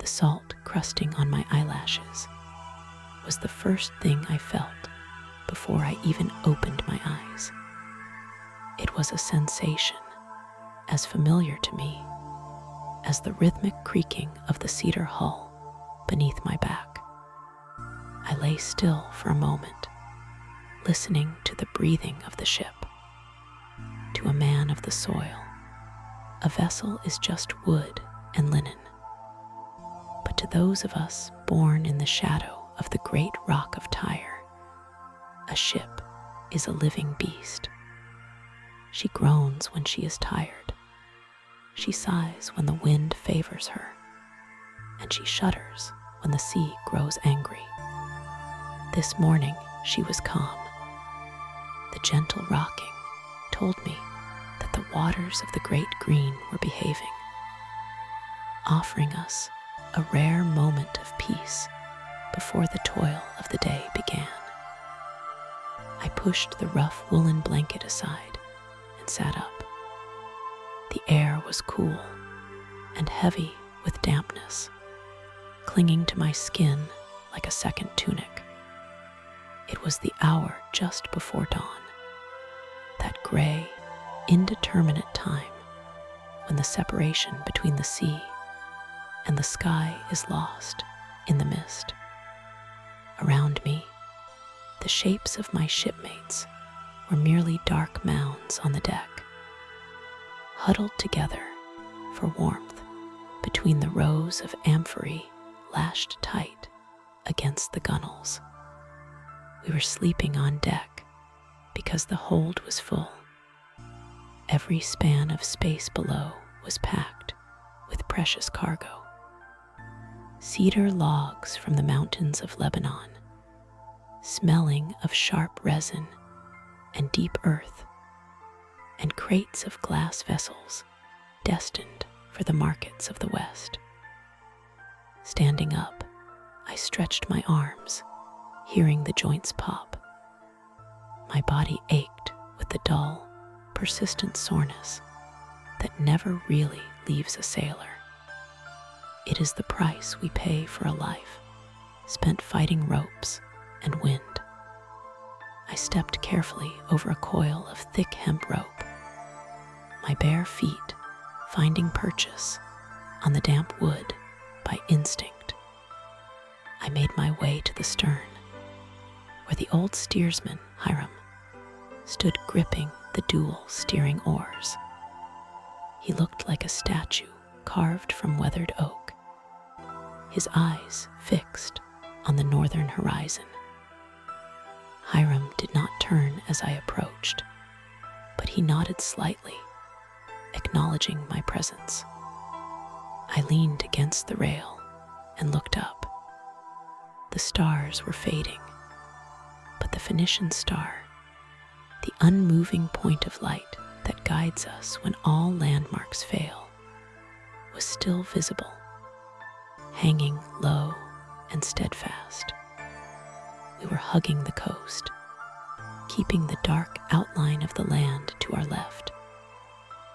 the salt crusting on my eyelashes, was the first thing I felt before I even opened my eyes. It was a sensation as familiar to me as the rhythmic creaking of the cedar hull beneath my back. I lay still for a moment, listening to the breathing of the ship. To a man of the soil, a vessel is just wood and linen. But to those of us born in the shadow of the great rock of Tyre, a ship is a living beast. She groans when she is tired. She sighs when the wind favors her, and she shudders when the sea grows angry. This morning she was calm. The gentle rocking told me that the waters of the great green were behaving, offering us a rare moment of peace before the toil of the day began. I pushed the rough woolen blanket aside and sat up. The air was cool and heavy with dampness, clinging to my skin like a second tunic. It was the hour just before dawn, that gray, indeterminate time when the separation between the sea and the sky is lost in the mist. Around me, the shapes of my shipmates were merely dark mounds on the deck, huddled together for warmth between the rows of amphorae lashed tight against the gunwales. We were sleeping on deck because the hold was full. Every span of space below was packed with precious cargo. Cedar logs from the mountains of Lebanon, smelling of sharp resin and deep earth, and crates of glass vessels destined for the markets of the West. Standing up, I stretched my arms, hearing the joints pop. My body ached with the dull, persistent soreness that never really leaves a sailor. It is the price we pay for a life spent fighting ropes and wind. I stepped carefully over a coil of thick hemp rope, my bare feet finding purchase on the damp wood by instinct. I made my way to the stern, where the old steersman, Hiram, stood gripping the dual steering oars. He looked like a statue carved from weathered oak, his eyes fixed on the northern horizon. Hiram did not turn as I approached, but he nodded slightly, acknowledging my presence. I leaned against the rail and looked up. The stars were fading, but the Phoenician star, the unmoving point of light that guides us when all landmarks fail, was still visible, hanging low and steadfast. We were hugging the coast, keeping the dark outline of the land to our left.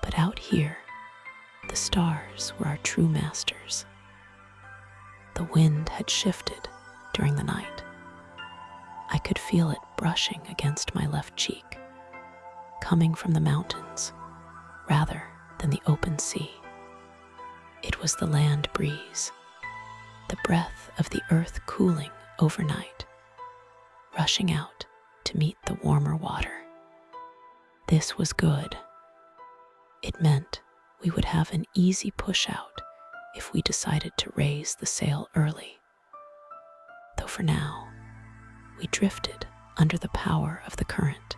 But out here, the stars were our true masters. The wind had shifted during the night. I could feel it brushing against my left cheek, coming from the mountains rather than the open sea. It was the land breeze, the breath of the earth cooling overnight, rushing out to meet the warmer water. This was good. It meant we would have an easy push out if we decided to raise the sail early. Though for now, we drifted under the power of the current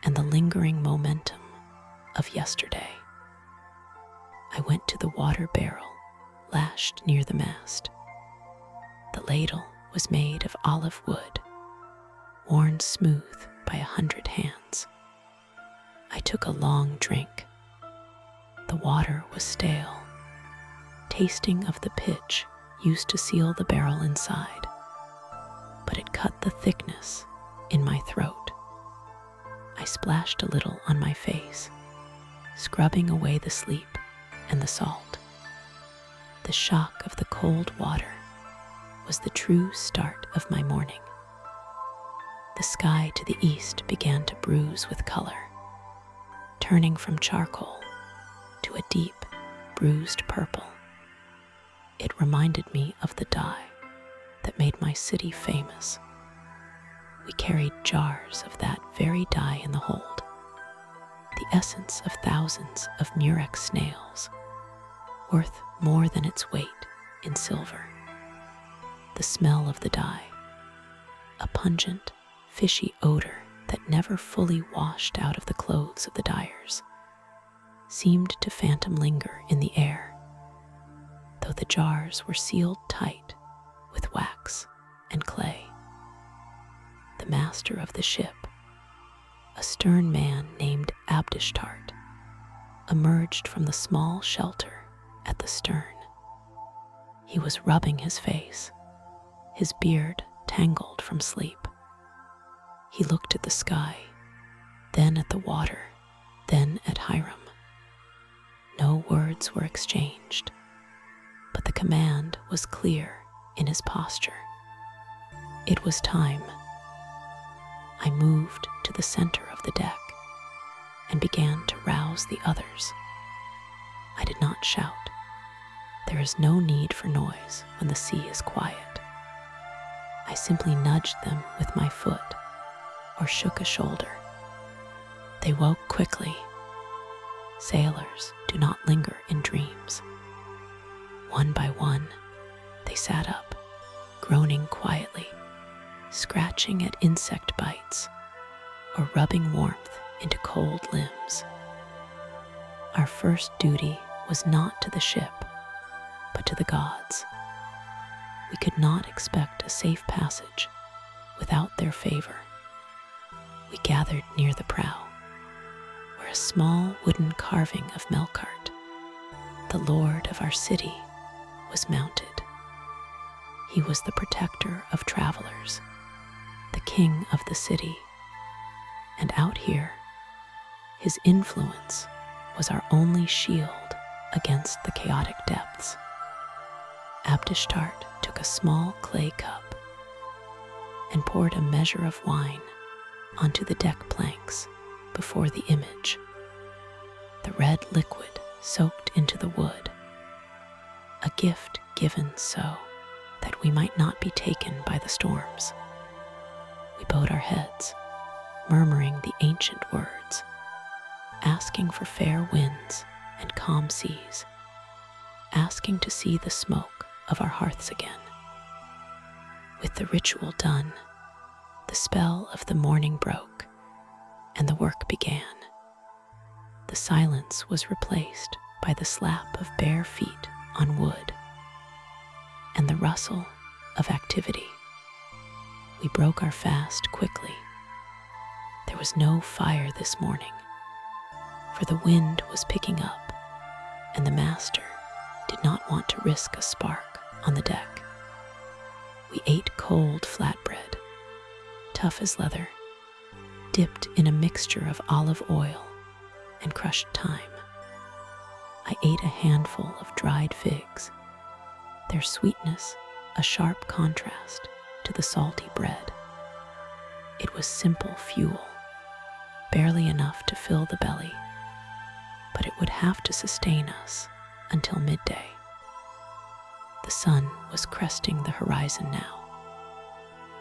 and the lingering momentum of yesterday. I went to the water barrel lashed near the mast. The ladle was made of olive wood, worn smooth by 100 hands. I took a long drink. The water was stale, tasting of the pitch used to seal the barrel inside, but it cut the thickness in my throat. I splashed a little on my face, scrubbing away the sleep and the salt. The shock of the cold water was the true start of my morning. The sky to the east began to bruise with color, turning from charcoal to a deep, bruised purple. It reminded me of the dye that made my city famous. We carried jars of that very dye in the hold, the essence of thousands of murex snails, worth more than its weight in silver. The smell of the dye, a pungent, fishy odor that never fully washed out of the clothes of the dyers, seemed to phantom linger in the air, though the jars were sealed tight with wax and clay. The master of the ship, a stern man named Abdishtart, emerged from the small shelter at the stern. He was rubbing his face, his beard tangled from sleep. He looked at the sky, then at the water, then at Hiram. No words were exchanged, but the command was clear in his posture. It was time. I moved to the center of the deck and began to rouse the others. I did not shout. There is no need for noise when the sea is quiet. I simply nudged them with my foot or shook a shoulder. They woke quickly. Sailors do not linger in dreams. One by one, they sat up, groaning quietly, scratching at insect bites, or rubbing warmth into cold limbs. Our first duty was not to the ship, but to the gods. We could not expect a safe passage without their favor. We gathered near the prow, where a small wooden carving of Melkart, the lord of our city, was mounted. He was the protector of travelers, the king of the city, and out here, his influence was our only shield against the chaotic depths. Abdishtart took a small clay cup and poured a measure of wine onto the deck planks before the image. The red liquid soaked into the wood, a gift given so that we might not be taken by the storms. We bowed our heads, murmuring the ancient words, asking for fair winds and calm seas, asking to see the smoke of our hearths again. With the ritual done, the spell of the morning broke, and the work began. The silence was replaced by the slap of bare feet on wood and the rustle of activity. We broke our fast quickly. There was no fire this morning, for the wind was picking up, and the master did not want to risk a spark on the deck. We ate cold flatbread, tough as leather, dipped in a mixture of olive oil and crushed thyme. I ate a handful of dried figs, their sweetness a sharp contrast to the salty bread. It was simple fuel, barely enough to fill the belly, but it would have to sustain us until midday. The sun was cresting the horizon now,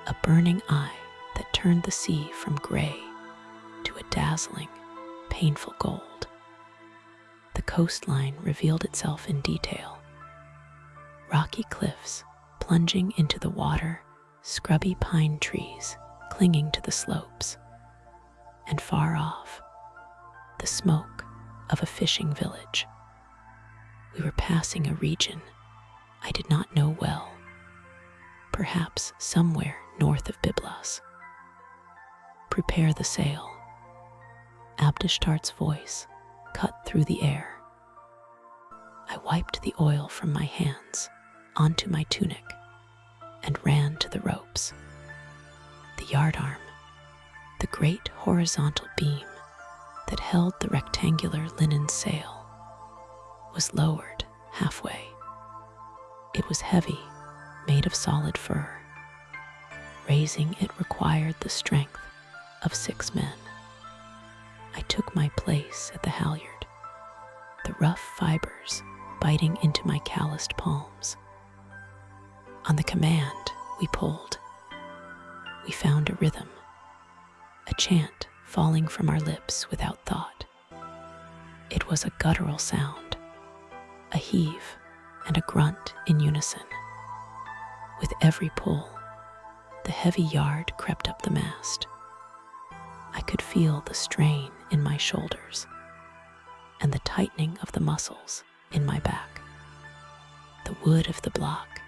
a burning eye that turned the sea from gray to a dazzling, painful gold. The coastline revealed itself in detail. Rocky cliffs plunging into the water, scrubby pine trees clinging to the slopes, and far off, the smoke of a fishing village. We were passing a region I did not know well, perhaps somewhere north of Byblos. Prepare the sail. Abdishtart's voice cut through the air. I wiped the oil from my hands onto my tunic and ran to the ropes. The yardarm, the great horizontal beam that held the rectangular linen sail, was lowered halfway. It was heavy, made of solid fur. Raising it required the strength of 6 men. I took my place at the halyard, the rough fibers biting into my calloused palms. On the command, we pulled. We found a rhythm, a chant falling from our lips without thought. It was a guttural sound, a heave and a grunt in unison. With every pull, the heavy yard crept up the mast. I could feel the strain in my shoulders and the tightening of the muscles in my back. The wood of the block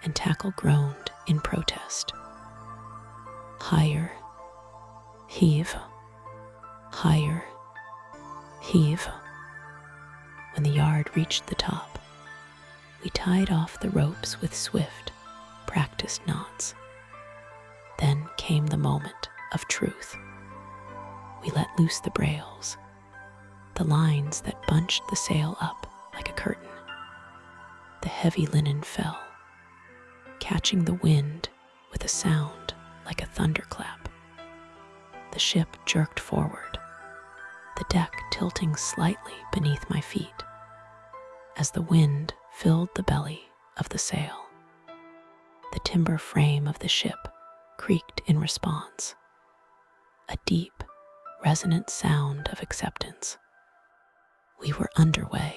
and tackle groaned in protest. Higher, heave, higher, heave. When the yard reached the top, we tied off the ropes with swift, practiced knots. Then came the moment of truth. We let loose the brails, the lines that bunched the sail up like a curtain. The heavy linen fell, catching the wind with a sound like a thunderclap. The ship jerked forward, the deck tilting slightly beneath my feet as the wind filled the belly of the sail. The timber frame of the ship creaked in response, a deep, resonant sound of acceptance. We were underway.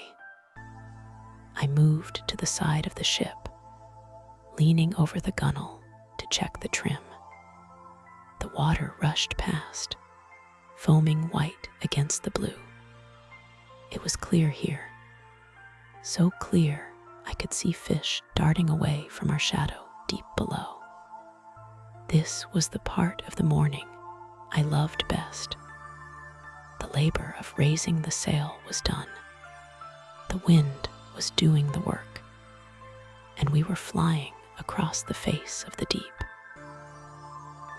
I moved to the side of the ship, leaning over the gunwale to check the trim. The water rushed past, foaming white against the blue. It was clear here, so clear I could see fish darting away from our shadow deep below. This was the part of the morning I loved best. The labor of raising the sail was done. The wind was doing the work, and we were flying across the face of the deep.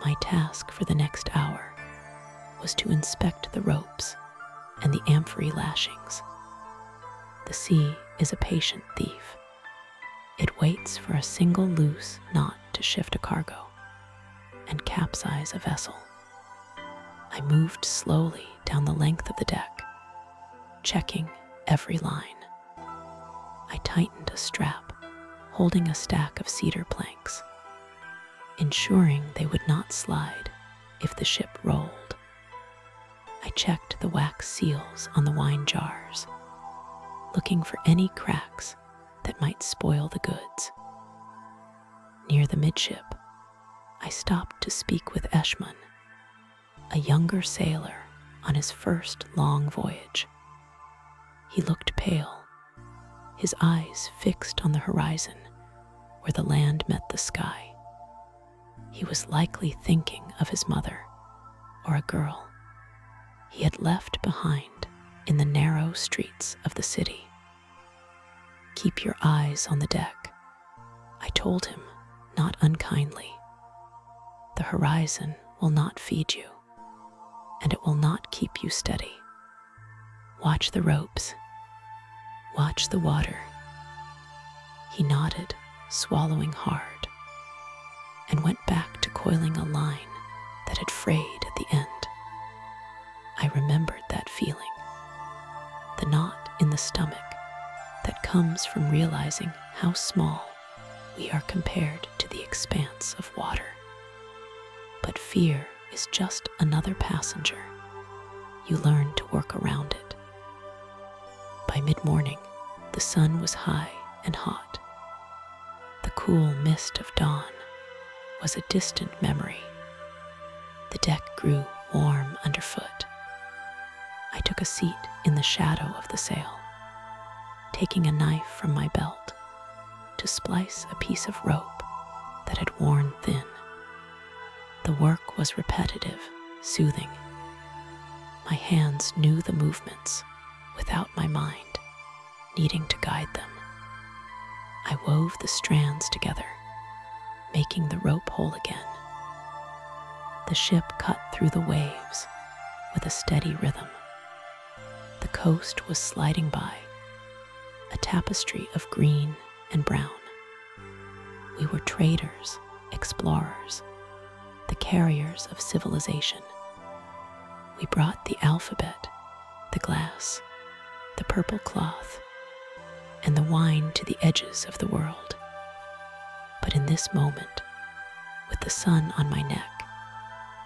My task for the next hour was to inspect the ropes and the amphory lashings. The sea is a patient thief. It waits for a single loose knot to shift a cargo and capsize a vessel. I moved slowly down the length of the deck, checking every line. I tightened a strap, holding a stack of cedar planks, ensuring they would not slide if the ship rolled. I checked the wax seals on the wine jars, looking for any cracks that might spoil the goods. Near the midship, I stopped to speak with Eshmun, a younger sailor on his first long voyage. He looked pale, his eyes fixed on the horizon where the land met the sky. He was likely thinking of his mother or a girl he had left behind in the narrow streets of the city. "Keep your eyes on the deck," I told him, not unkindly. "The horizon will not feed you, and it will not keep you steady. Watch the ropes. Watch the water." He nodded, swallowing hard, and went back to coiling a line that had frayed at the end. I remembered that feeling, the knot in the stomach that comes from realizing how small we are compared to the expanse of water. But fear is just another passenger. You learn to work around it. By mid-morning, the sun was high and hot. The cool mist of dawn was a distant memory. The deck grew warm underfoot. I took a seat in the shadow of the sail, taking a knife from my belt to splice a piece of rope that had worn thin. The work was repetitive, soothing. My hands knew the movements without my mind needing to guide them. I wove the strands together, making the rope whole again. The ship cut through the waves with a steady rhythm. The coast was sliding by, a tapestry of green and brown. We were traders, explorers, the carriers of civilization. We brought the alphabet, the glass, the purple cloth, and the wine to the edges of the world. But in this moment, with the sun on my neck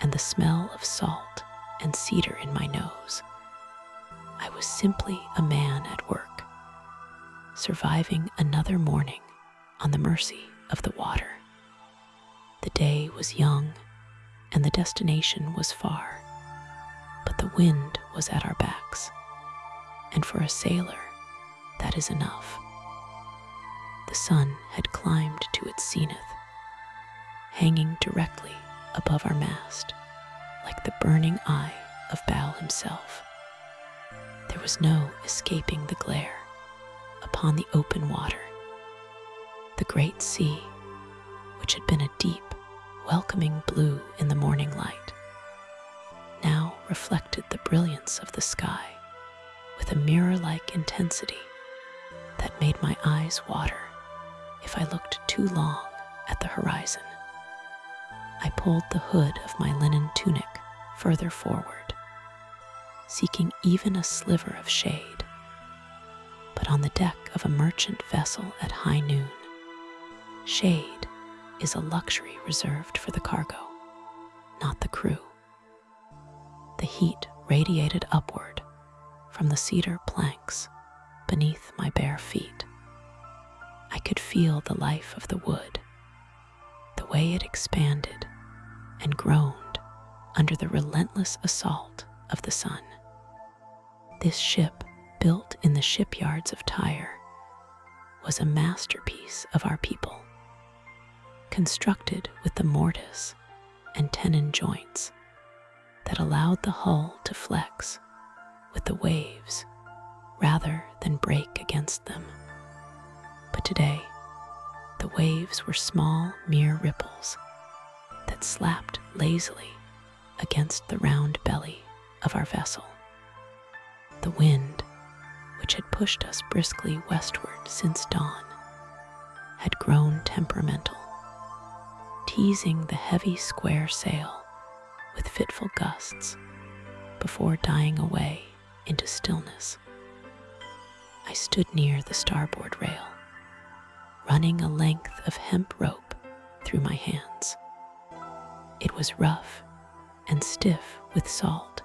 and the smell of salt and cedar in my nose, I was simply a man at work, surviving another morning on the mercy of the water. The day was young and the destination was far, but the wind was at our backs, and for a sailor, that is enough. The sun had climbed to its zenith, hanging directly above our mast, like the burning eye of Baal himself. There was no escaping the glare upon the open water. The great sea, which had been a deep, welcoming blue in the morning light, now reflected the brilliance of the sky with a mirror-like intensity that made my eyes water if I looked too long at the horizon. I pulled the hood of my linen tunic further forward, seeking even a sliver of shade. But on the deck of a merchant vessel at high noon, shade is a luxury reserved for the cargo, not the crew. The heat radiated upward from the cedar planks beneath my bare feet. I could feel the life of the wood, the way it expanded and groaned under the relentless assault of the sun. This ship, built in the shipyards of Tyre, was a masterpiece of our people, constructed with the mortise and tenon joints that allowed the hull to flex with the waves rather than break against them. But today, the waves were small, mere ripples that slapped lazily against the round belly of our vessel. The wind, which had pushed us briskly westward since dawn, had grown temperamental, teasing the heavy square sail with fitful gusts before dying away into stillness. I stood near the starboard rail, running a length of hemp rope through my hands. It was rough and stiff with salt,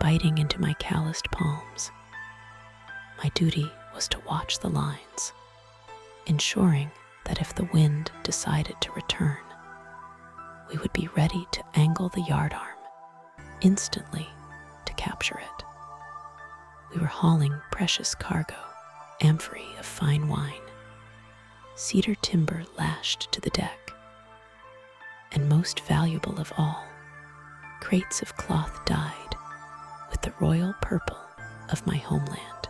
biting into my calloused palms. My duty was to watch the lines, ensuring that if the wind decided to return, we would be ready to angle the yardarm instantly to capture it. We were hauling precious cargo, amphorae of fine wine, cedar timber lashed to the deck, and most valuable of all, crates of cloth dyed with the royal purple of my homeland.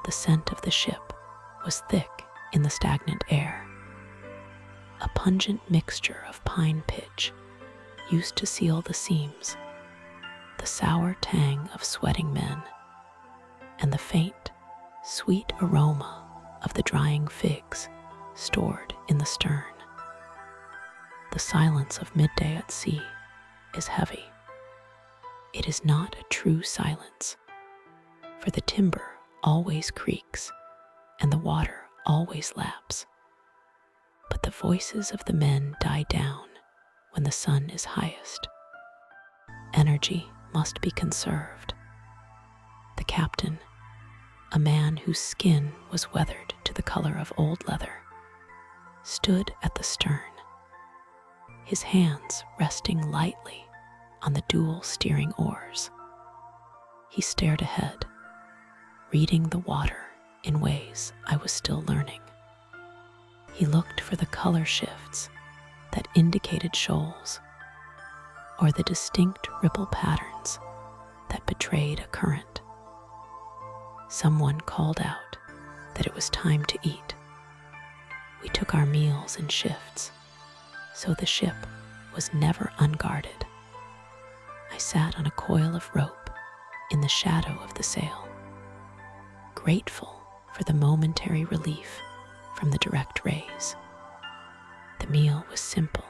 The scent of the ship was thick in the stagnant air, a pungent mixture of pine pitch used to seal the seams, the sour tang of sweating men, and the faint, sweet aroma of the drying figs stored in the stern. The silence of midday at sea is heavy. It is not a true silence, for the timber always creaks and the water always laps. But the voices of the men die down when the sun is highest. Energy must be conserved. The captain, a man whose skin was weathered to the color of old leather, stood at the stern, his hands resting lightly on the dual steering oars. He stared ahead, reading the water in ways I was still learning. He looked for the color shifts that indicated shoals, or the distinct ripple patterns that betrayed a current. Someone called out that it was time to eat. We took our meals in shifts, so the ship was never unguarded. I sat on a coil of rope in the shadow of the sail, grateful for the momentary relief from the direct rays. meal was simple,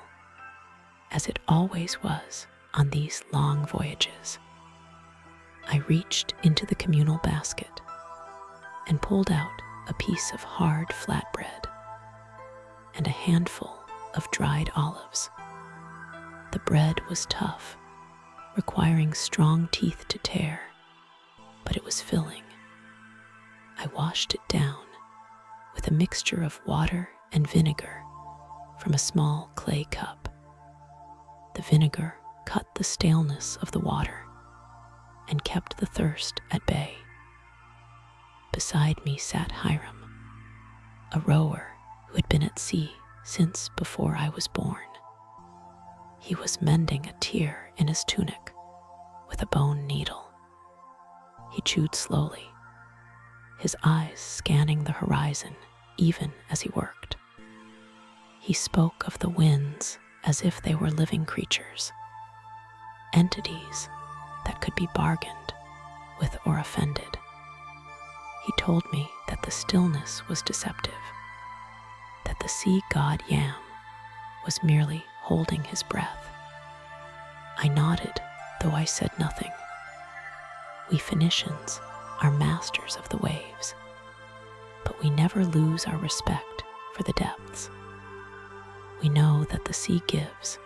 as it always was on these long voyages. I reached into the communal basket and pulled out a piece of hard flatbread and a handful of dried olives. The bread was tough, requiring strong teeth to tear, but it was filling. I washed it down with a mixture of water and vinegar from a small clay cup. The vinegar cut the staleness of the water and kept the thirst at bay. Beside me sat Hiram, a rower who had been at sea since before I was born. He was mending a tear in his tunic with a bone needle. He chewed slowly, his eyes scanning the horizon even as he worked. He spoke of the winds as if they were living creatures, entities that could be bargained with or offended. He told me that the stillness was deceptive, that the sea god Yam was merely holding his breath. I nodded, though I said nothing. We Phoenicians are masters of the waves, but we never lose our respect for the depths. We know that the sea gives,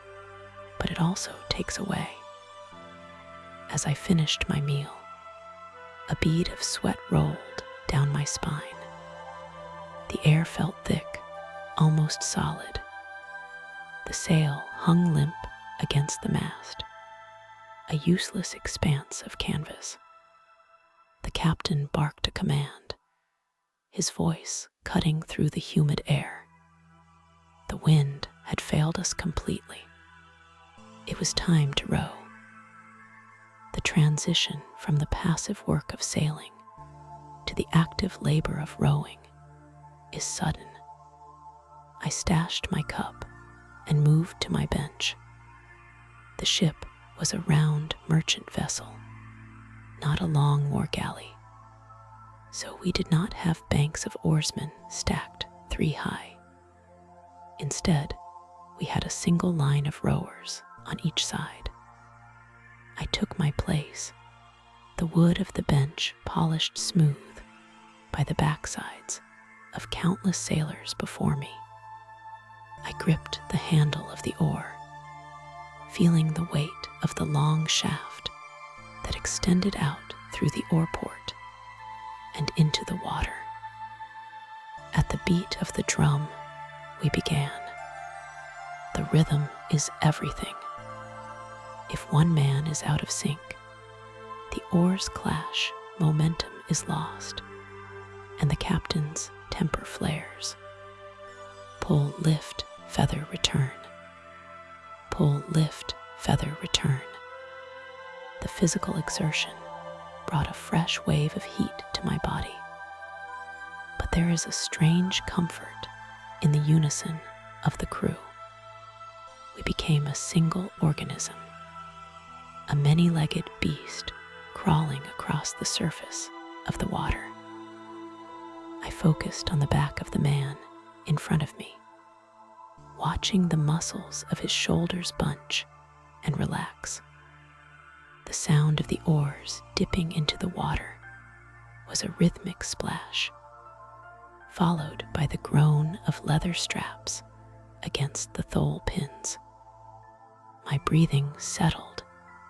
but it also takes away. As I finished my meal, a bead of sweat rolled down my spine. The air felt thick, almost solid. The sail hung limp against the mast, a useless expanse of canvas. The captain barked a command, his voice cutting through the humid air. The wind had failed us completely. It was time to row. The transition from the passive work of sailing to the active labor of rowing is sudden. I stashed my cup and moved to my bench. The ship was a round merchant vessel, not a long war galley, so we did not have banks of oarsmen stacked 3 high. Instead, we had a single line of rowers on each side. I took my place, the wood of the bench polished smooth by the backsides of countless sailors before me. I gripped the handle of the oar, feeling the weight of the long shaft that extended out through the oarport and into the water. At the beat of the drum, we began. The rhythm is everything. If one man is out of sync, the oars clash, momentum is lost, and the captain's temper flares. Pull, lift, feather, return. Pull, lift, feather, return. The physical exertion brought a fresh wave of heat to my body. But there is a strange comfort in the unison of the crew. We became a single organism, a many-legged beast crawling across the surface of the water. I focused on the back of the man in front of me, watching the muscles of his shoulders bunch and relax. The sound of the oars dipping into the water was a rhythmic splash, followed by the groan of leather straps against the thole pins. My breathing settled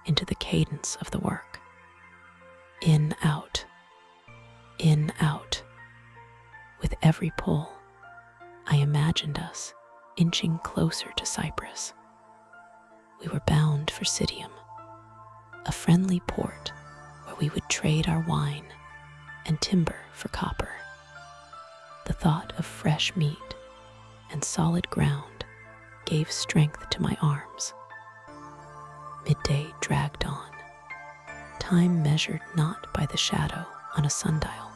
into the cadence of the work. In, out, in, out. With every pull, I imagined us inching closer to Cyprus. We were bound for Sidium, a friendly port where we would trade our wine and timber for copper. The thought of fresh meat and solid ground gave strength to my arms. Midday dragged on, time measured not by the shadow on a sundial,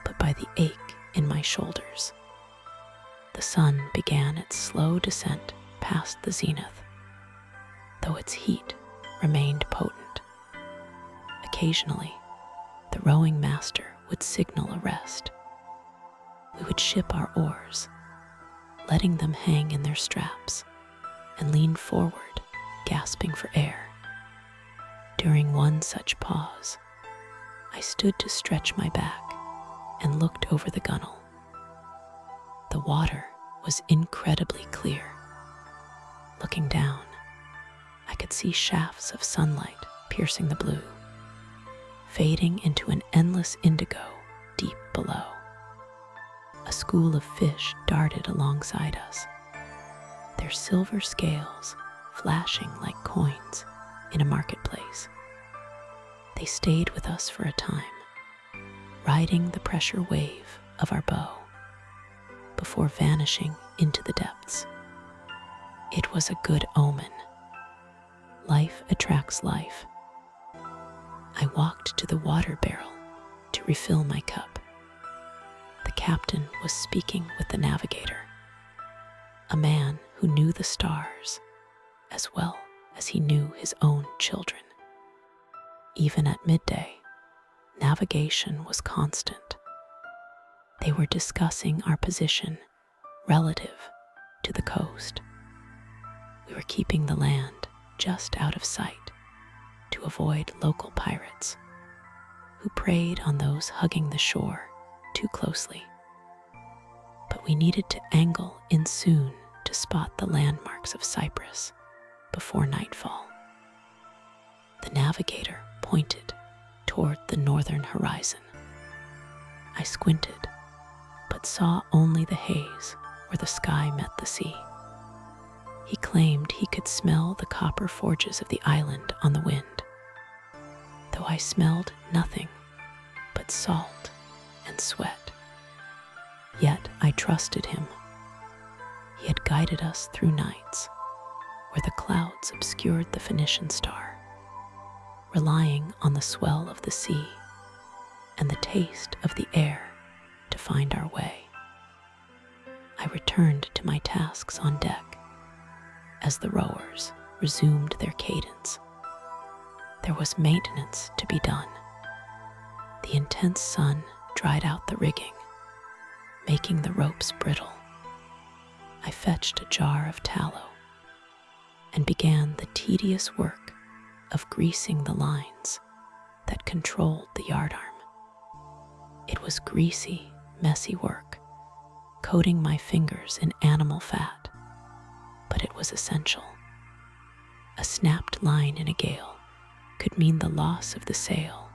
but by the ache in my shoulders. The sun began its slow descent past the zenith, though its heat remained potent. Occasionally, the rowing master would signal a rest. We would ship our oars, letting them hang in their straps, and leaned forward, gasping for air. During one such pause, I stood to stretch my back and looked over the gunwale. The water was incredibly clear. Looking down, I could see shafts of sunlight piercing the blue, fading into an endless indigo deep below. A school of fish darted alongside us, their silver scales flashing like coins in a marketplace. They stayed with us for a time, riding the pressure wave of our bow, before vanishing into the depths. It was a good omen. Life attracts life. I walked to the water barrel to refill my cup. The captain was speaking with the navigator, a man who knew the stars as well as he knew his own children. Even at midday, navigation was constant. They were discussing our position relative to the coast. We were keeping the land just out of sight to avoid local pirates who preyed on those hugging the shore too closely. But we needed to angle in soon to spot the landmarks of Cyprus before nightfall. The navigator pointed toward the northern horizon. I squinted, but saw only the haze where the sky met the sea. He claimed he could smell the copper forges of the island on the wind, though I smelled nothing but salt and sweat. Yet I trusted him. He had guided us through nights where the clouds obscured the Phoenician star, relying on the swell of the sea and the taste of the air to find our way. I returned to my tasks on deck as the rowers resumed their cadence. There was maintenance to be done. The intense sun dried out the rigging, making the ropes brittle. I fetched a jar of tallow and began the tedious work of greasing the lines that controlled the yardarm. It was greasy, messy work, coating my fingers in animal fat, but it was essential. A snapped line in a gale could mean the loss of the sail,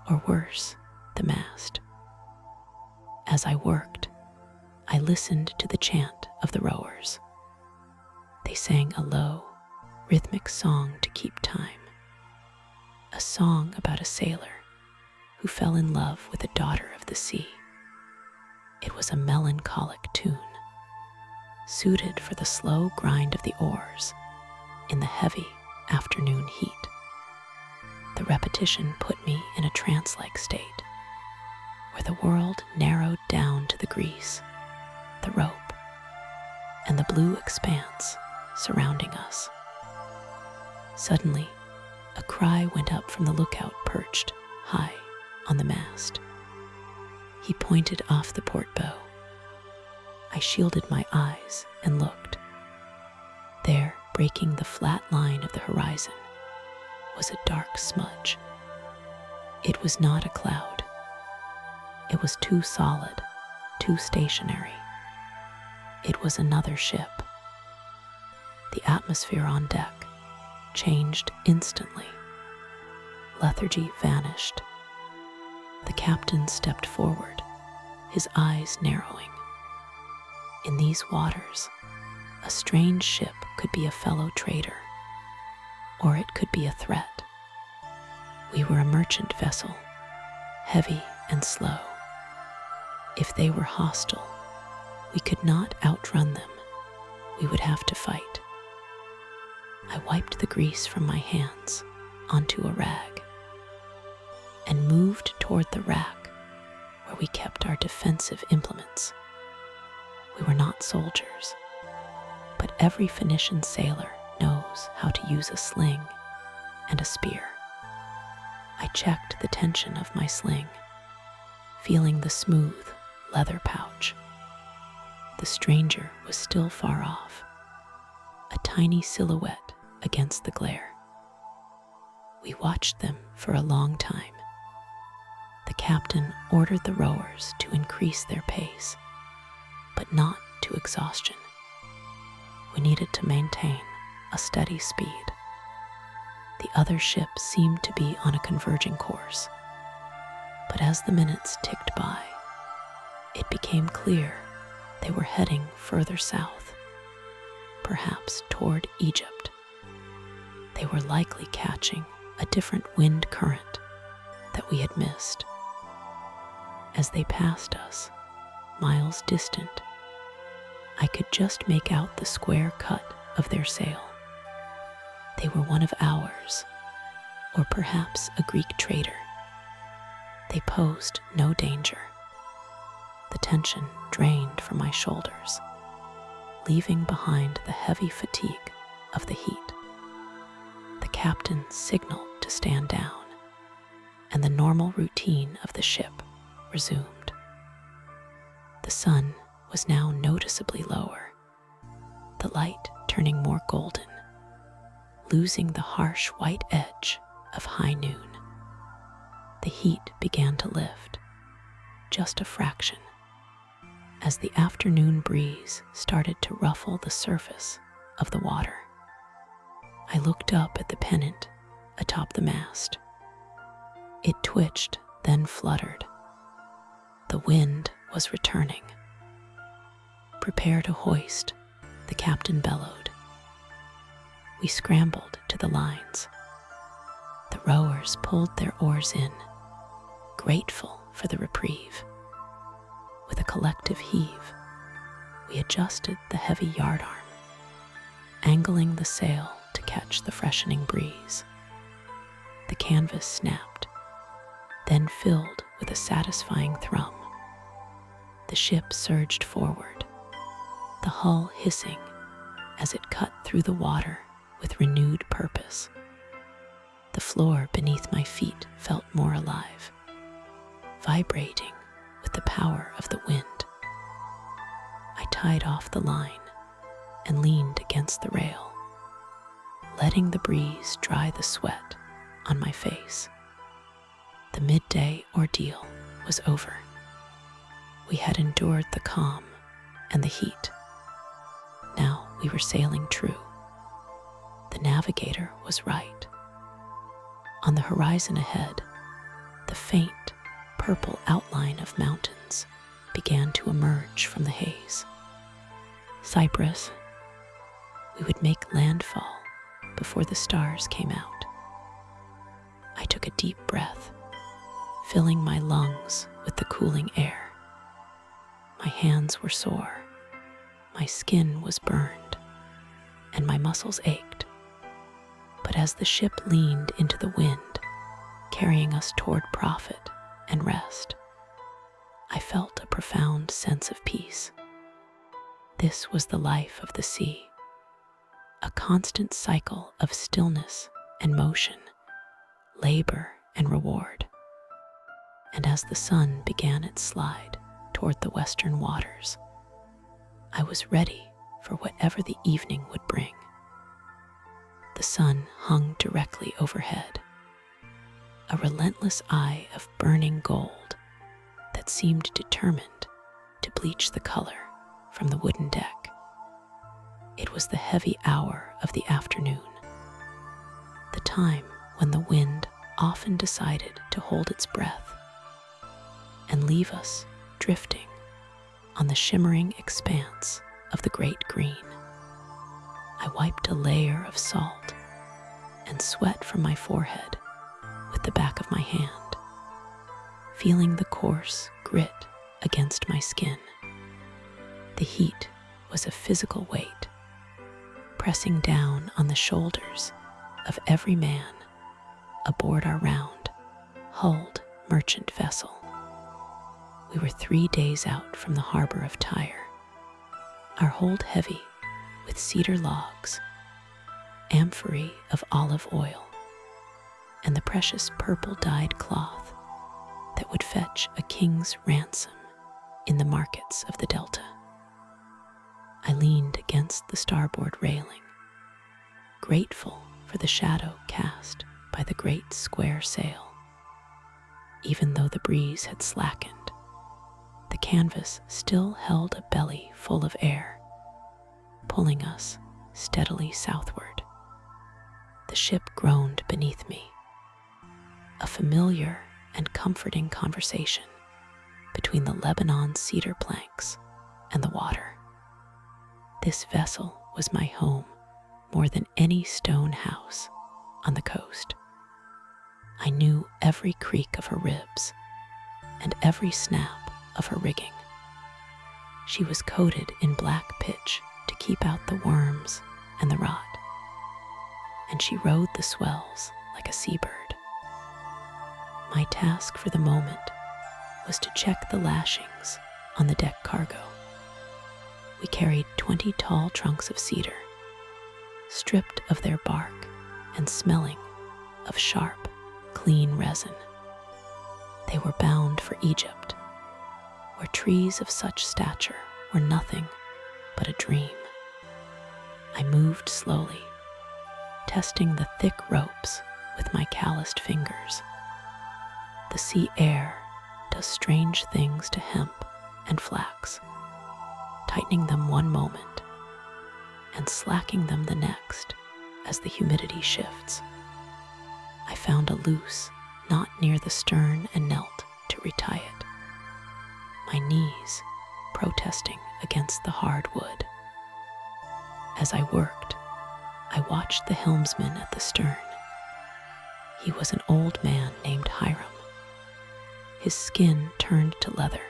or worse, the mast. As I worked, I listened to the chant of the rowers. They sang a low, rhythmic song to keep time, a song about a sailor who fell in love with a daughter of the sea. It was a melancholic tune, suited for the slow grind of the oars in the heavy afternoon heat. The repetition put me in a trance-like state, where the world narrowed down to the grease, the rope, and the blue expanse surrounding us. Suddenly, a cry went up from the lookout perched high on the mast. He pointed off the port bow. I shielded my eyes and looked. There, breaking the flat line of the horizon, was a dark smudge. It was not a cloud. It was too solid, too stationary. It was another ship. The atmosphere on deck changed instantly. Lethargy vanished. The captain stepped forward, his eyes narrowing. In these waters, a strange ship could be a fellow trader, or it could be a threat. We were a merchant vessel, heavy and slow. If they were hostile, we could not outrun them. We would have to fight. I wiped the grease from my hands onto a rag and moved toward the rack where we kept our defensive implements. We were not soldiers, but every Phoenician sailor knows how to use a sling and a spear. I checked the tension of my sling, feeling the smooth leather pouch. The the stranger was still far off, a tiny silhouette against the glare. We watched them for a long time. The captain ordered the rowers to increase their pace, but not to exhaustion. We needed to maintain a steady speed. The other ships seemed to be on a converging course, but as the minutes ticked by, it became clear they were heading further south, perhaps toward Egypt. They were likely catching a different wind current that we had missed. As they passed us, miles distant, I could just make out the square cut of their sail. They were one of ours, or perhaps a Greek trader. They posed no danger. The tension drained from my shoulders, leaving behind the heavy fatigue of the heat. The captain signaled to stand down, and the normal routine of the ship resumed. The sun was now noticeably lower, the light turning more golden, losing the harsh white edge of high noon. The heat began to lift, just a fraction, as the afternoon breeze started to ruffle the surface of the water. I looked up at the pennant atop the mast. It twitched, then fluttered. The wind was returning. "Prepare to hoist," the captain bellowed. We scrambled to the lines. The rowers pulled their oars in, grateful for the reprieve. With a collective heave, we adjusted the heavy yardarm, angling the sail to catch the freshening breeze. The canvas snapped, then filled with a satisfying thrum. The ship surged forward, the hull hissing as it cut through the water with renewed purpose. The floor beneath my feet felt more alive, vibrating with the power of the wind. I tied off the line and leaned against the rail, letting the breeze dry the sweat on my face. The midday ordeal was over. We had endured the calm and the heat. Now we were sailing true. The navigator was right. On the horizon ahead, the faint, purple outline of mountains began to emerge from the haze. Cyprus. We would make landfall before the stars came out. I took a deep breath, filling my lungs with the cooling air. My hands were sore, my skin was burned, and my muscles ached. But as the ship leaned into the wind, carrying us toward profit and rest, I felt a profound sense of peace. This was the life of the sea, a constant cycle of stillness and motion, labor and reward. And as the sun began its slide toward the western waters, I was ready for whatever the evening would bring. The sun hung directly overhead, a relentless eye of burning gold that seemed determined to bleach the color from the wooden deck. It was the heavy hour of the afternoon, the time when the wind often decided to hold its breath and leave us drifting on the shimmering expanse of the great green. I wiped a layer of salt and sweat from my forehead with the back of my hand, feeling the coarse grit against my skin. The heat was a physical weight, pressing down on the shoulders of every man aboard our round, hulled merchant vessel. We were 3 days out from the harbor of Tyre, our hold heavy with cedar logs, amphorae of olive oil, and the precious purple-dyed cloth that would fetch a king's ransom in the markets of the Delta. against the starboard railing, grateful for the shadow cast by the great square sail. Even though the breeze had slackened, the canvas still held a belly full of air, pulling us steadily southward. The ship groaned beneath me, a familiar and comforting conversation between the Lebanon cedar planks and the water. This vessel was my home more than any stone house on the coast. I knew every creak of her ribs and every snap of her rigging. She was coated in black pitch to keep out the worms and the rot, and she rode the swells like a seabird. My task for the moment was to check the lashings on the deck cargo. We carried 20 tall trunks of cedar, stripped of their bark and smelling of sharp, clean resin. They were bound for Egypt, where trees of such stature were nothing but a dream. I moved slowly, testing the thick ropes with my calloused fingers. The sea air does strange things to hemp and flax, tightening them one moment and slacking them the next as the humidity shifts. I found a loose knot near the stern and knelt to retie it, my knees protesting against the hard wood. As I worked, I watched the helmsman at the stern. He was an old man named Hiram, his skin turned to leather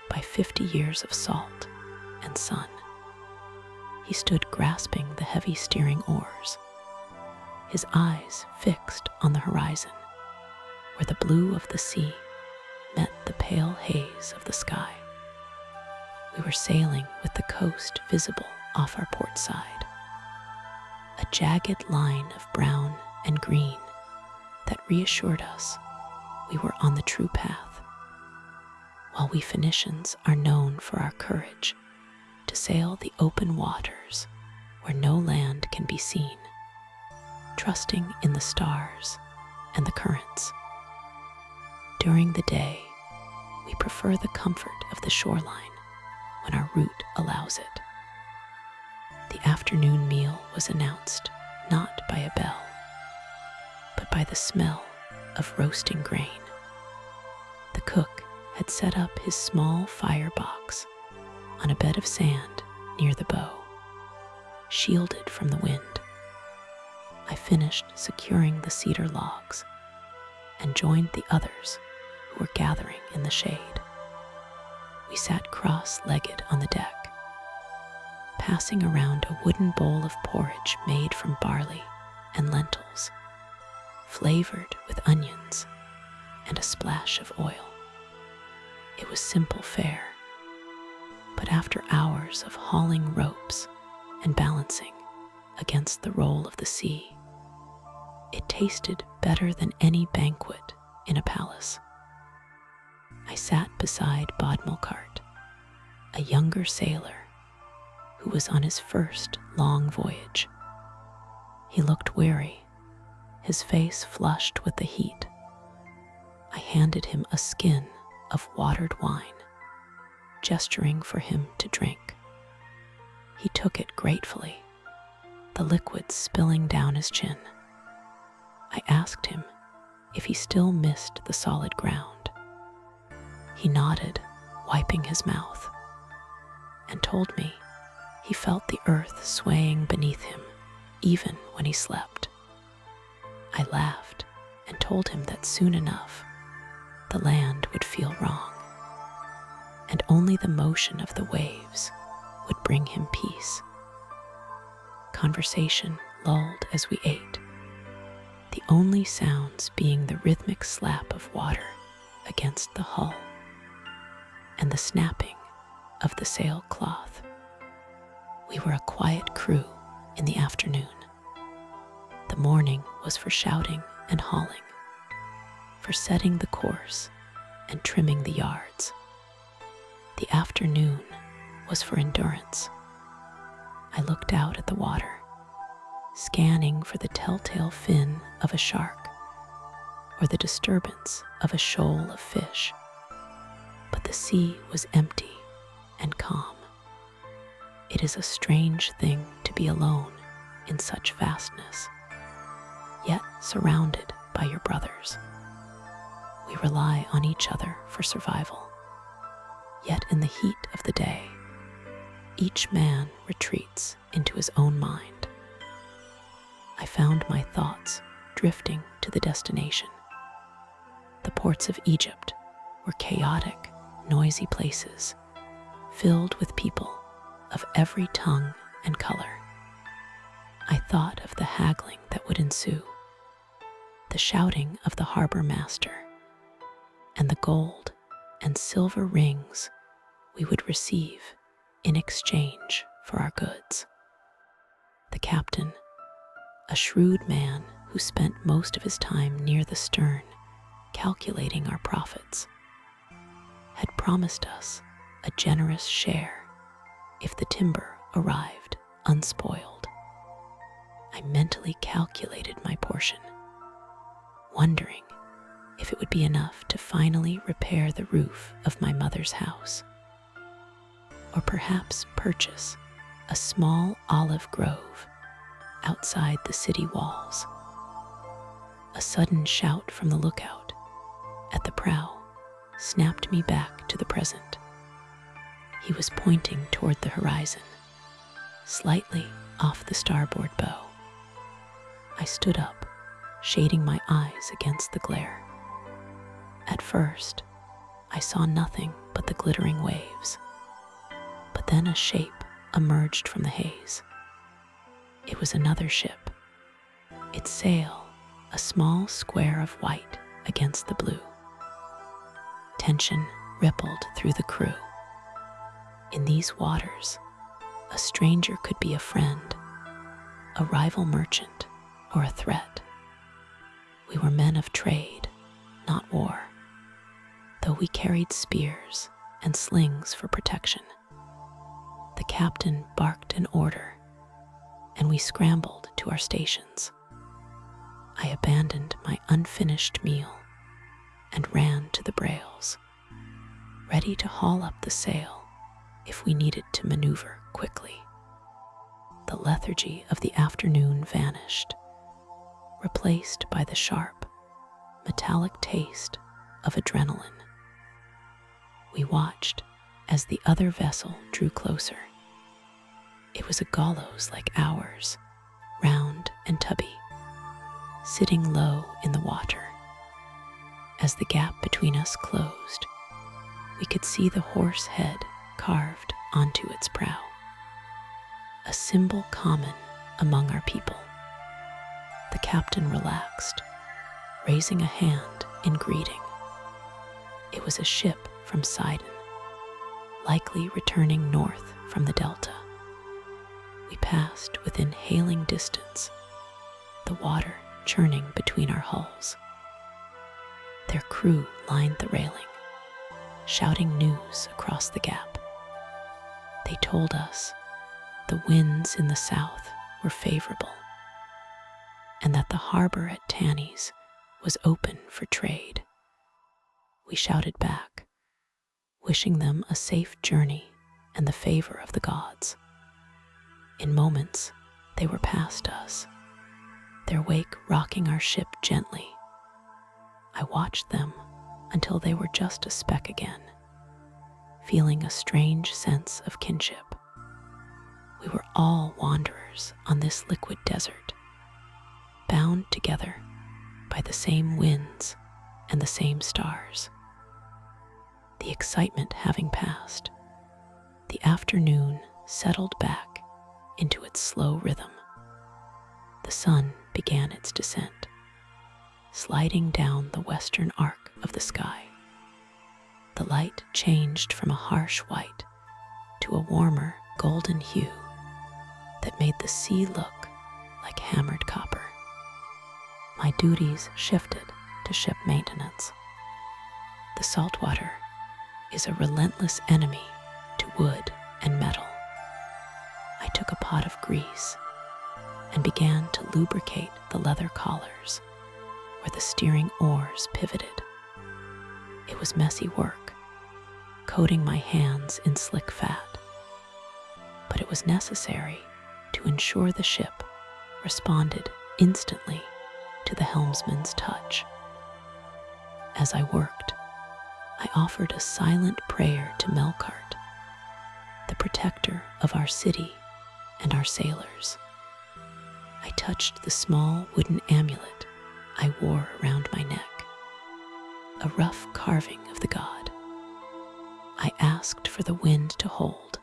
by 50 years of salt and sun. He stood grasping the heavy steering oars, his eyes fixed on the horizon, where the blue of the sea met the pale haze of the sky. We were sailing with the coast visible off our port side, a jagged line of brown and green that reassured us we were on the true path. While we Phoenicians are known for our courage to sail the open waters where no land can be seen, trusting in the stars and the currents. During the day, we prefer the comfort of the shoreline when our route allows it. The afternoon meal was announced not by a bell, but by the smell of roasting grain. The cook had set up his small firebox on a bed of sand near the bow, shielded from the wind. I finished securing the cedar logs and joined the others who were gathering in the shade. We sat cross-legged on the deck, passing around a wooden bowl of porridge made from barley and lentils, flavored with onions and a splash of oil. It was simple fare, but after hours of hauling ropes and balancing against the roll of the sea, it tasted better than any banquet in a palace. I sat beside Bodmilcart, a younger sailor who was on his first long voyage. He looked weary, his face flushed with the heat. I handed him a skin of watered wine, gesturing for him to drink. He took it gratefully, the liquid spilling down his chin. I asked him if he still missed the solid ground. He nodded, wiping his mouth, and told me he felt the earth swaying beneath him even when he slept. I laughed and told him that soon enough the land would feel wrong, and only the motion of the waves would bring him peace. Conversation lulled as we ate, the only sounds being the rhythmic slap of water against the hull and the snapping of the sailcloth. We were a quiet crew in the afternoon. The morning was for shouting and hauling, for setting the course and trimming the yards. The afternoon was for endurance, I looked out at the water, scanning for the telltale fin of a shark or the disturbance of a shoal of fish. But the sea was empty and calm. It is a strange thing to be alone in such vastness, yet surrounded by your brothers. We rely on each other for survival, yet in the heat of the day, each man retreats into his own mind. I found my thoughts drifting to the destination. The ports of Egypt were chaotic, noisy places, filled with people of every tongue and color. I thought of the haggling that would ensue, the shouting of the harbor master, and the gold and silver rings we would receive in exchange for our goods. The captain, a shrewd man who spent most of his time near the stern calculating our profits, had promised us a generous share if the timber arrived unspoiled. I mentally calculated my portion, wondering if it would be enough to finally repair the roof of my mother's house, or perhaps purchase a small olive grove outside the city walls. A sudden shout from the lookout at the prow snapped me back to the present. He was pointing toward the horizon, slightly off the starboard bow. I stood up, shading my eyes against the glare. At first, I saw nothing but the glittering waves, but then a shape emerged from the haze. It was another ship, its sail a small square of white against the blue. Tension rippled through the crew. In these waters, a stranger could be a friend, a rival merchant, or a threat. We were men of trade, not war, though we carried spears and slings for protection. The captain barked an order, and we scrambled to our stations. I abandoned my unfinished meal and ran to the brails, ready to haul up the sail if we needed to maneuver quickly. The lethargy of the afternoon vanished, replaced by the sharp, metallic taste of adrenaline. We watched as the other vessel drew closer. It was a gallows like ours, round and tubby, sitting low in the water. As the gap between us closed, we could see the horse head carved onto its prow, a symbol common among our people. The captain relaxed, raising a hand in greeting. It was a ship from Sidon, likely returning north from the delta. We passed within hailing distance, the water churning between our hulls. Their crew lined the railing, shouting news across the gap. They told us the winds in the south were favorable, and that the harbor at Tanis was open for trade. We shouted back, wishing them a safe journey and the favor of the gods. In moments, they were past us, their wake rocking our ship gently. I watched them until they were just a speck again, feeling a strange sense of kinship. We were all wanderers on this liquid desert, bound together by the same winds and the same stars. The excitement having passed, the afternoon settled back into its slow rhythm. The sun began its descent, sliding down the western arc of the sky. The light changed from a harsh white to a warmer golden hue that made the sea look like hammered copper. My duties shifted to ship maintenance. The saltwater is a relentless enemy to wood and metal. I took a pot of grease and began to lubricate the leather collars where the steering oars pivoted. It was messy work, coating my hands in slick fat, but it was necessary to ensure the ship responded instantly to the helmsman's touch. As I worked, I offered a silent prayer to Melkart, the protector of our city and our sailors. I touched the small wooden amulet I wore around my neck, a rough carving of the god. I asked for the wind to hold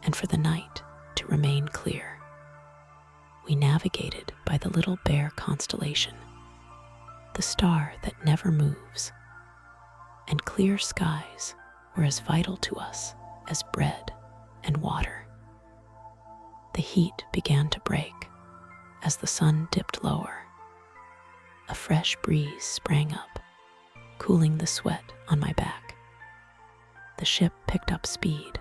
and for the night to remain clear. We navigated by the Little Bear constellation, the star that never moves, and clear skies were as vital to us as bread and water. The heat began to break as the sun dipped lower. A fresh breeze sprang up, cooling the sweat on my back. The ship picked up speed,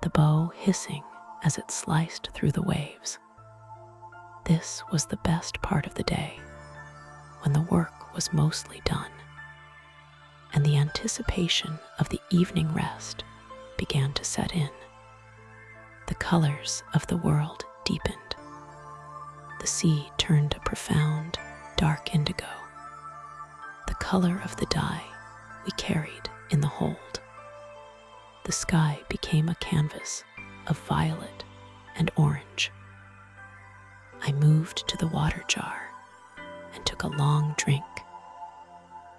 the bow hissing as it sliced through the waves. This was the best part of the day, when the work was mostly done, and the anticipation of the evening rest began to set in. The colors of the world deepened. The sea turned a profound, dark indigo, the color of the dye we carried in the hold. The sky became a canvas of violet and orange. I moved to the water jar and took a long drink,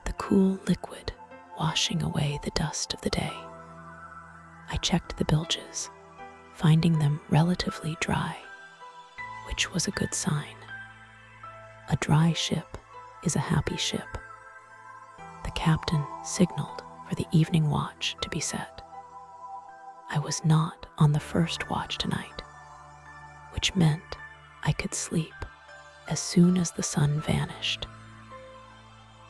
the cool liquid washing away the dust of the day. I checked the bilges, finding them relatively dry, which was a good sign. A dry ship is a happy ship. The captain signaled for the evening watch to be set. I was not on the first watch tonight, which meant I could sleep as soon as the sun vanished.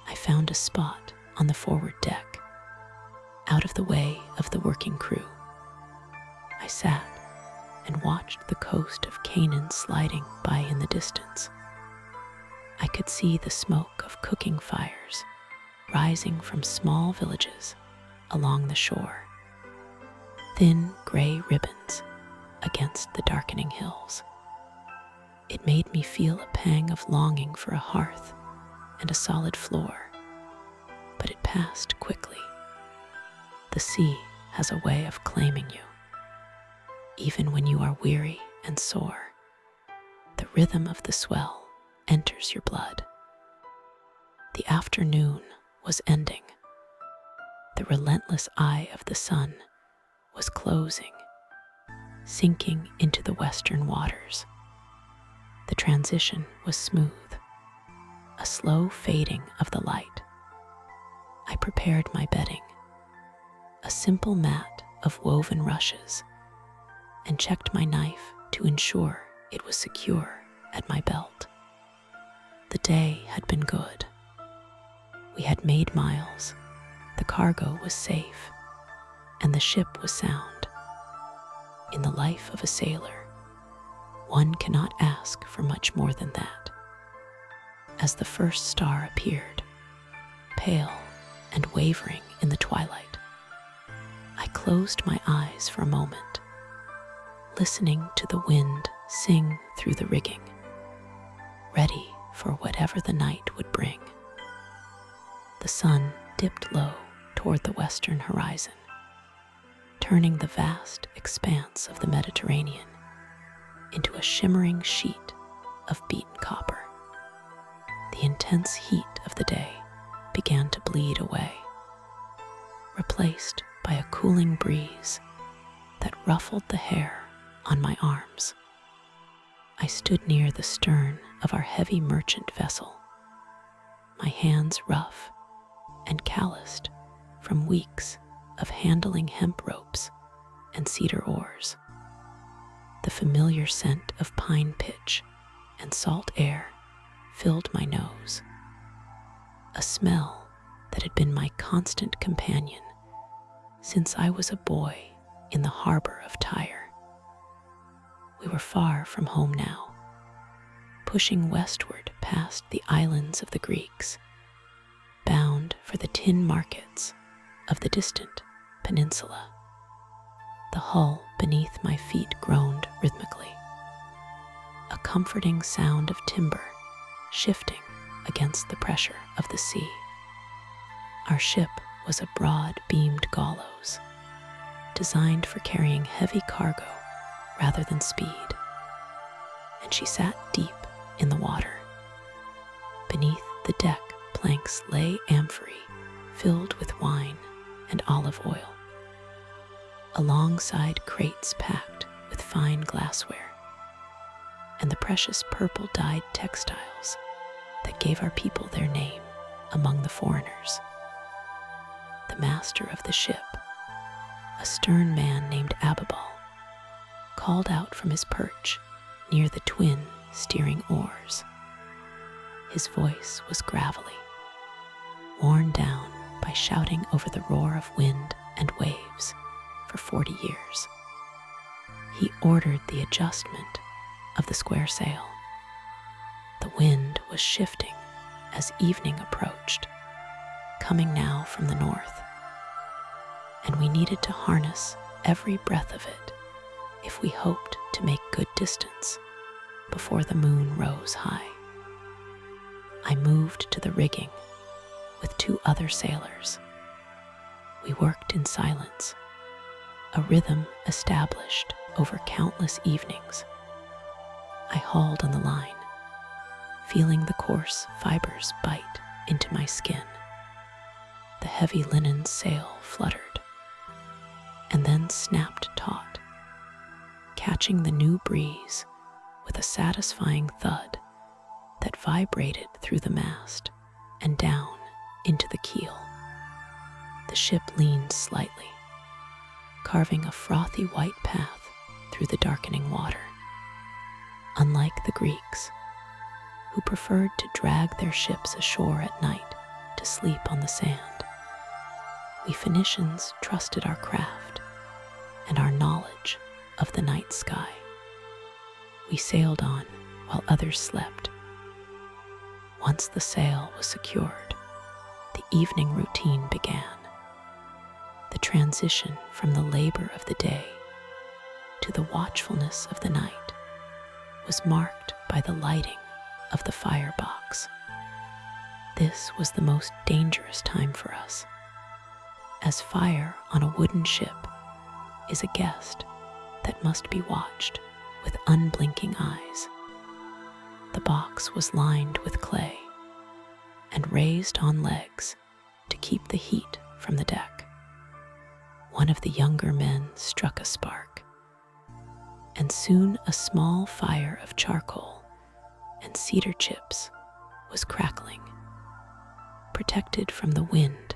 I found a spot on the forward deck, out of the way of the working crew. I sat and watched the coast of Canaan sliding by in the distance. I could see the smoke of cooking fires rising from small villages along the shore, thin gray ribbons against the darkening hills. It made me feel a pang of longing for a hearth and a solid floor, but it passed quickly. The sea has a way of claiming you. Even when you are weary and sore, the rhythm of the swell enters your blood. The afternoon was ending. The relentless eye of the sun was closing, sinking into the western waters. The transition was smooth, a slow fading of the light. I prepared my bedding, a simple mat of woven rushes, and checked my knife to ensure it was secure at my belt. The day had been good. We had made miles, the cargo was safe, and the ship was sound. In the life of a sailor, one cannot ask for much more than that. As the first star appeared, pale and wavering in the twilight, I closed my eyes for a moment, listening to the wind sing through the rigging, ready for whatever the night would bring. The sun dipped low toward the western horizon, turning the vast expanse of the Mediterranean into a shimmering sheet of beaten copper. The intense heat of the day began to bleed away, replaced by a cooling breeze that ruffled the hair on my arms. I stood near the stern of our heavy merchant vessel, my hands rough and calloused from weeks of handling hemp ropes and cedar oars. The familiar scent of pine pitch and salt air filled my nose, a smell that had been my constant companion since I was a boy in the harbor of Tyre. We were far from home now, pushing westward past the islands of the Greeks, bound for the tin markets of the distant peninsula. The hull beneath my feet groaned rhythmically, a comforting sound of timber shifting against the pressure of the sea. Our ship was a broad-beamed gallows, designed for carrying heavy cargo rather than speed, and she sat deep in the water. Beneath the deck planks lay amphorae filled with wine and olive oil, alongside crates packed with fine glassware and the precious purple-dyed textiles that gave our people their name among the foreigners. The master of the ship, a stern man named Abibal, called out from his perch near the twin steering oars. His voice was gravelly, worn down by shouting over the roar of wind and waves for 40 years. He ordered the adjustment of the square sail. The wind was shifting as evening approached, coming now from the north, and we needed to harness every breath of it if we hoped to make good distance before the moon rose high. I moved to the rigging with 2 other sailors. We worked in silence, a rhythm established over countless evenings. I hauled on the line, feeling the coarse fibers bite into my skin. The heavy linen sail fluttered and then snapped taut, catching the new breeze with a satisfying thud that vibrated through the mast and down into the keel. The ship leaned slightly, carving a frothy white path through the darkening water. Unlike the Greeks, who preferred to drag their ships ashore at night to sleep on the sand, we Phoenicians trusted our craft and our knowledge of the night sky. We sailed on while others slept. Once the sail was secured, the evening routine began. The transition from the labor of the day to the watchfulness of the night was marked by the lighting of the firebox. This was the most dangerous time for us, as fire on a wooden ship is a guest that must be watched with unblinking eyes. The box was lined with clay and raised on legs to keep the heat from the deck. One of the younger men struck a spark, and soon a small fire of charcoal and cedar chips was crackling, protected from the wind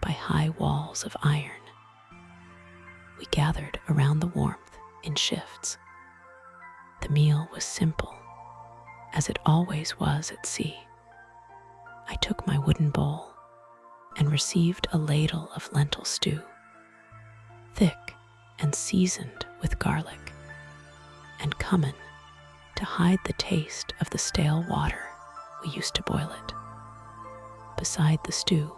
by high walls of iron. We gathered around the warmth in shifts. The meal was simple, as it always was at sea. I took my wooden bowl and received a ladle of lentil stew, thick and seasoned with garlic and cumin to hide the taste of the stale water we used to boil it. Beside the stew,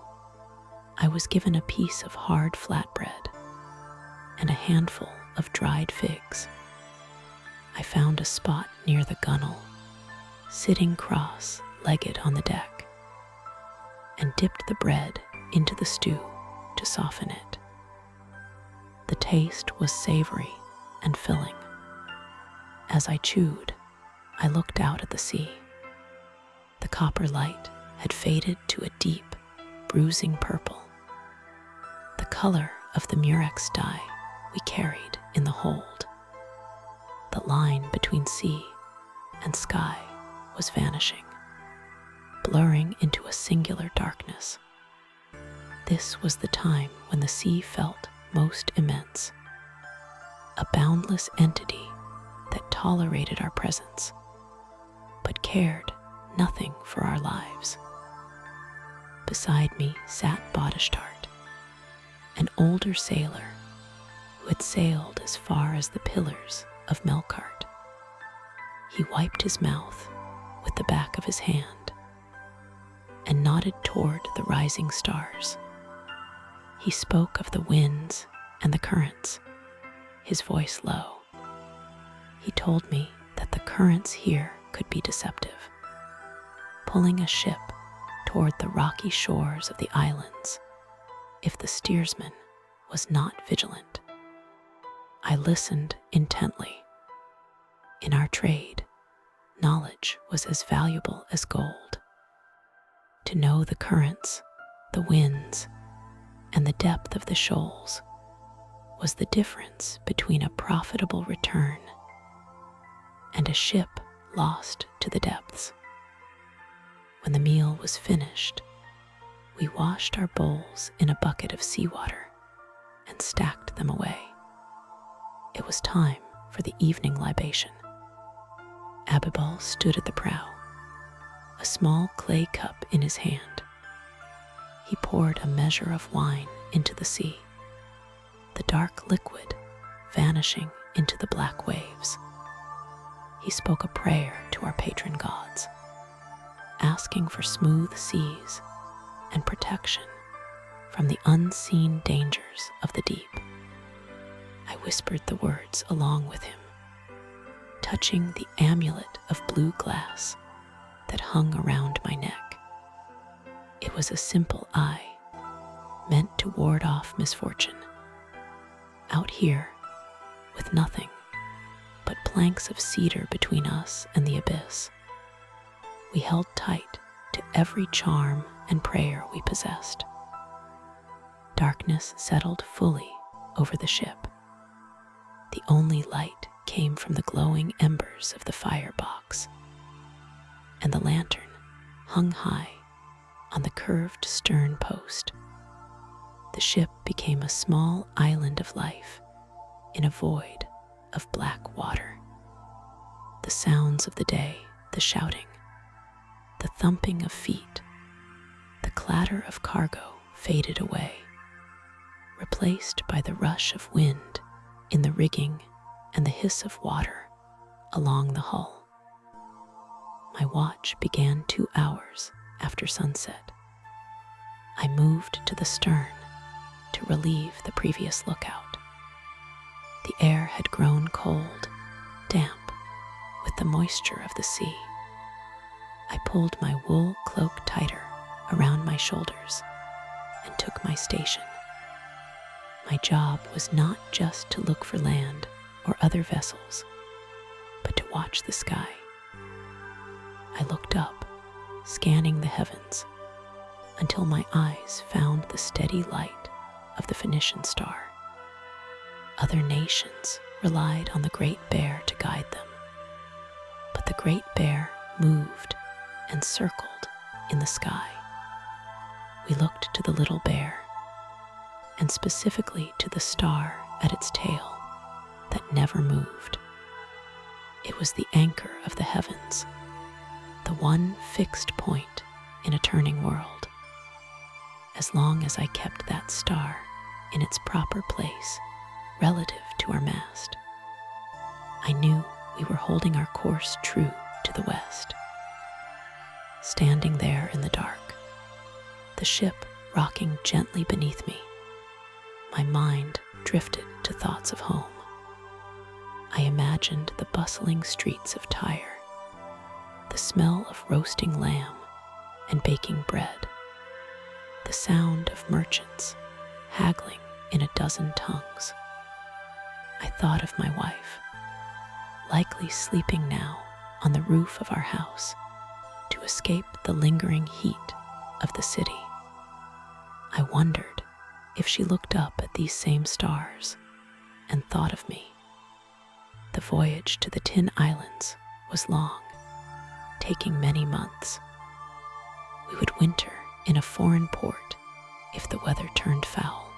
I was given a piece of hard flatbread and a handful of dried figs. I found a spot near the gunwale, sitting cross-legged on the deck, and dipped the bread into the stew to soften it. The taste was savory and filling. As I chewed, I looked out at the sea. The copper light had faded to a deep, bruising purple, the color of the murex dye we carried in the hold. The line between sea and sky was vanishing, blurring into a singular darkness. This was the time when the sea felt most immense, a boundless entity that tolerated our presence, but cared nothing for our lives. Beside me sat Bodestart, an older sailor who had sailed as far as the pillars of Melkart. He wiped his mouth with the back of his hand and nodded toward the rising stars. He spoke of the winds and the currents, his voice low. He told me that the currents here could be deceptive, pulling a ship toward the rocky shores of the islands if the steersman was not vigilant. I listened intently. In our trade, knowledge was as valuable as gold. To know the currents, the winds, and the depth of the shoals was the difference between a profitable return and a ship lost to the depths. When the meal was finished, we washed our bowls in a bucket of seawater and stacked them away. It was time for the evening libation. Abibal stood at the prow, a small clay cup in his hand. He poured a measure of wine into the sea, the dark liquid vanishing into the black waves. He spoke a prayer to our patron gods, asking for smooth seas and protection from the unseen dangers of the deep. I whispered the words along with him, touching the amulet of blue glass that hung around my neck. It was a simple eye, meant to ward off misfortune. Out here, with nothing but planks of cedar between us and the abyss, we held tight to every charm and prayer we possessed. Darkness settled fully over the ship. The only light came from the glowing embers of the firebox, and the lantern hung high on the curved stern post. The ship became a small island of life in a void of black water. The sounds of the day, the shouting, the thumping of feet, the clatter of cargo faded away, replaced by the rush of wind in the rigging and the hiss of water along the hull. My watch began 2 hours after sunset. I moved to the stern to relieve the previous lookout. The air had grown cold, damp, with the moisture of the sea. I pulled my wool cloak tighter around my shoulders and took my station. My job was not just to look for land or other vessels, but to watch the sky. I looked up, scanning the heavens, until my eyes found the steady light of the Phoenician star. Other nations relied on the Great Bear to guide them, but the Great Bear moved and circled in the sky. We looked to the Little Bear, and specifically to the star at its tail that never moved. It was the anchor of the heavens, the one fixed point in a turning world. As long as I kept that star in its proper place relative to our mast, I knew we were holding our course true to the west. Standing there in the dark, the ship rocking gently beneath me, my mind drifted to thoughts of home. I imagined the bustling streets of Tyre, the smell of roasting lamb and baking bread, the sound of merchants haggling in a dozen tongues. I thought of my wife, likely sleeping now on the roof of our house to escape the lingering heat of the city. I wondered if she looked up at these same stars and thought of me. The voyage to the Tin Islands was long, taking many months. We would winter in a foreign port if the weather turned foul,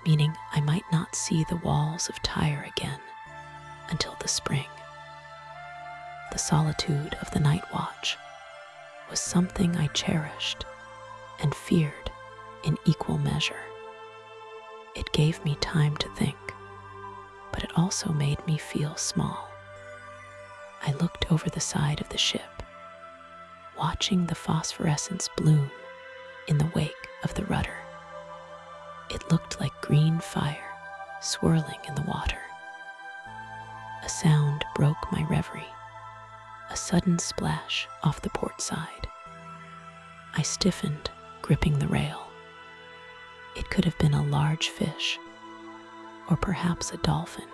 meaning I might not see the walls of Tyre again until the spring. The solitude of the night watch was something I cherished and feared in equal measure. It gave me time to think, but it also made me feel small. I looked over the side of the ship, watching the phosphorescence bloom in the wake of the rudder. It looked like green fire swirling in the water. A sound broke my reverie, a sudden splash off the port side. I stiffened, gripping the rail. It could have been a large fish, or perhaps a dolphin,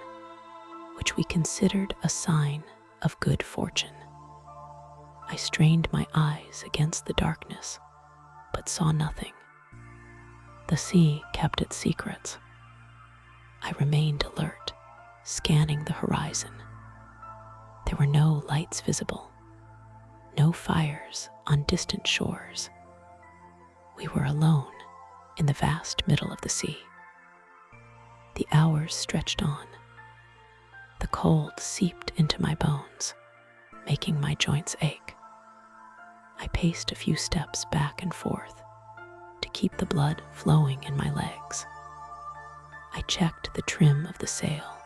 which we considered a sign of good fortune. I strained my eyes against the darkness, but saw nothing. The sea kept its secrets. I remained alert, scanning the horizon. There were no lights visible, no fires on distant shores. We were alone in the vast middle of the sea. The hours stretched on. The cold seeped into my bones, making my joints ache. I paced a few steps back and forth to keep the blood flowing in my legs. I checked the trim of the sail,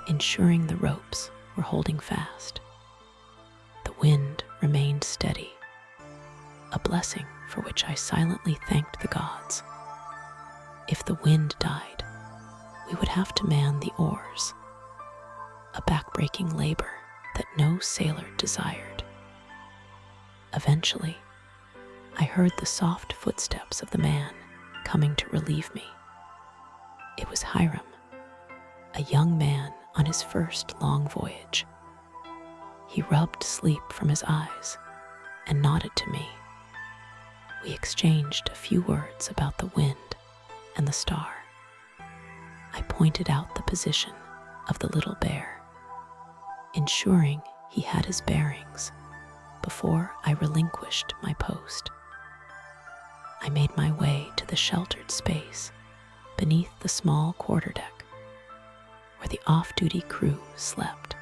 ensuring the ropes were holding fast. The wind remained steady, a blessing for which I silently thanked the gods. If the wind died, we would have to man the oars, a backbreaking labor that no sailor desired. Eventually, I heard the soft footsteps of the man coming to relieve me. It was Hiram, a young man on his first long voyage. He rubbed sleep from his eyes and nodded to me. We exchanged a few words about the wind and the star. I pointed out the position of the little bear, ensuring he had his bearings before I relinquished my post. I made my way to the sheltered space beneath the small quarterdeck where the off-duty crew slept.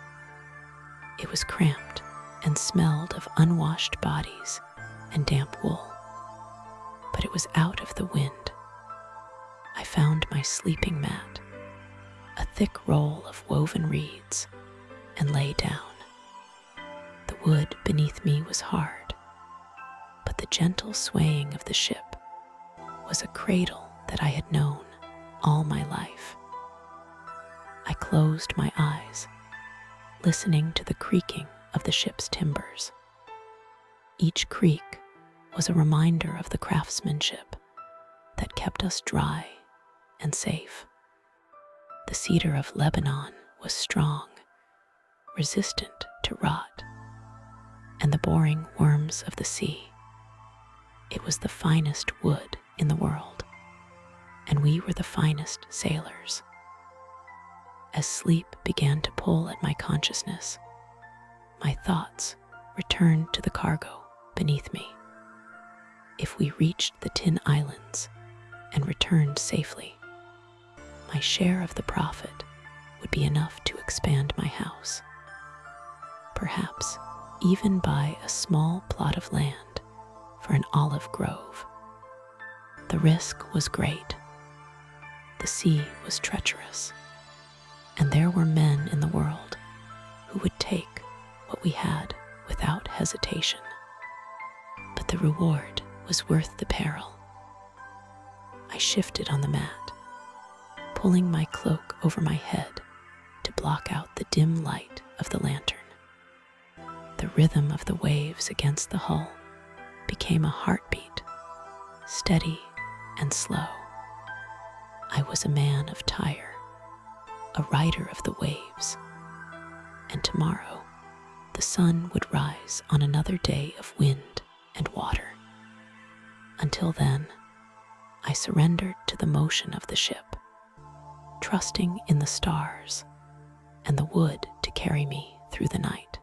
It was cramped and smelled of unwashed bodies and damp wool, but it was out of the wind. I found my sleeping mat, a thick roll of woven reeds, and lay down. The wood beneath me was hard, but the gentle swaying of the ship was a cradle that I had known all my life. I closed my eyes, listening to the creaking of the ship's timbers. Each creak was a reminder of the craftsmanship that kept us dry and safe. The cedar of Lebanon was strong, resistant to rot, and the boring worms of the sea. It was the finest wood in the world, and we were the finest sailors. As sleep began to pull at my consciousness, my thoughts returned to the cargo beneath me. If we reached the Tin Islands and returned safely, my share of the profit would be enough to expand my house. Perhaps even buy a small plot of land for an olive grove. The risk was great. The sea was treacherous, and there were men in the world who would take what we had without hesitation. But the reward was worth the peril. I shifted on the mat, pulling my cloak over my head to block out the dim light of the lantern. The rhythm of the waves against the hull became a heartbeat, steady and slow. I was a man of Tyre, a rider of the waves, and tomorrow the sun would rise on another day of wind and water. Until then, I surrendered to the motion of the ship, trusting in the stars and the wood to carry me through the night.